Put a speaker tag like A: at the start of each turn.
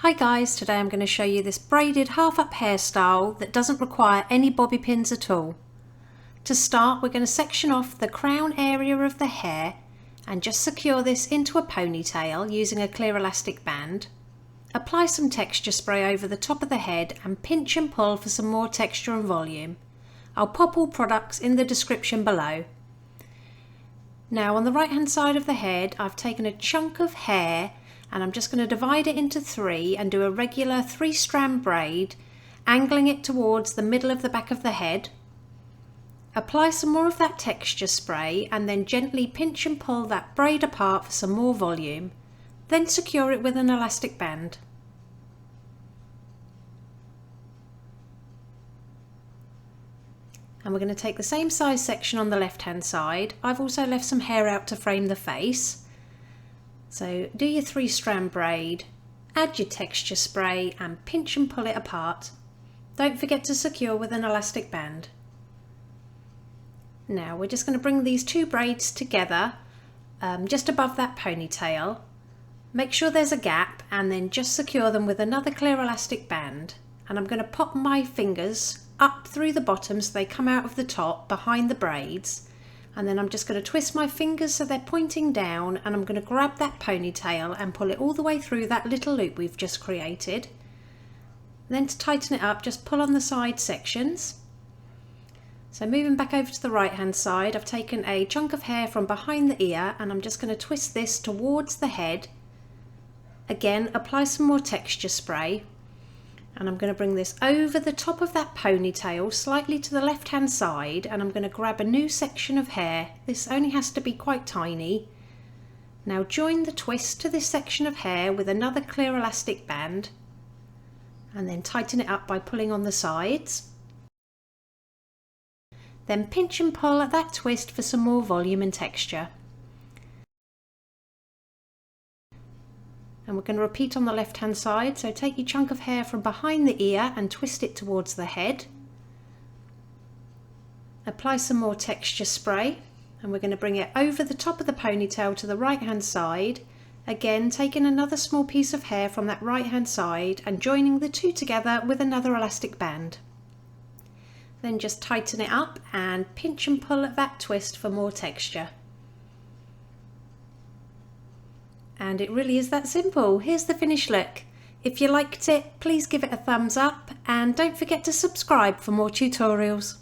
A: Hi guys, today I'm going to show you this braided half up hairstyle that doesn't require any bobby pins at all. To start, we're going to section off the crown area of the hair and just secure this into a ponytail using a clear elastic band. Apply some texture spray over the top of the head and pinch and pull for some more texture and volume. I'll pop all products in the description below. Now on the right hand side of the head, I've taken a chunk of hair and I'm just going to divide it into three and do a regular 3-strand braid, angling it towards the middle of the back of the head. Apply some more of that texture spray and then gently pinch and pull that braid apart for some more volume. Then secure it with an elastic band. And we're going to take the same size section on the left hand side. I've also left some hair out to frame the face. So do your 3-strand braid, add your texture spray and pinch and pull it apart. Don't forget to secure with an elastic band. Now we're just going to bring these two braids together just above that ponytail. Make sure there's a gap and then just secure them with another clear elastic band. And I'm going to pop my fingers up through the bottom so they come out of the top behind the braids. And then I'm just going to twist my fingers so they're pointing down, and I'm going to grab that ponytail and pull it all the way through that little loop we've just created. Then to tighten it up, just pull on the side sections. So moving back over to the right hand side, I've taken a chunk of hair from behind the ear and I'm just going to twist this towards the head. Again, apply some more texture spray. And I'm going to bring this over the top of that ponytail slightly to the left hand side, and I'm going to grab a new section of hair. This only has to be quite tiny. Now join the twist to this section of hair with another clear elastic band and then tighten it up by pulling on the sides. Then pinch and pull at that twist for some more volume and texture. And we're going to repeat on the left hand side, so take your chunk of hair from behind the ear and twist it towards the head. Apply some more texture spray and we're going to bring it over the top of the ponytail to the right hand side, again taking another small piece of hair from that right hand side and joining the two together with another elastic band. Then just tighten it up and pinch and pull at that twist for more texture. And it really is that simple. Here's the finished look. If you liked it, please give it a thumbs up and don't forget to subscribe for more tutorials.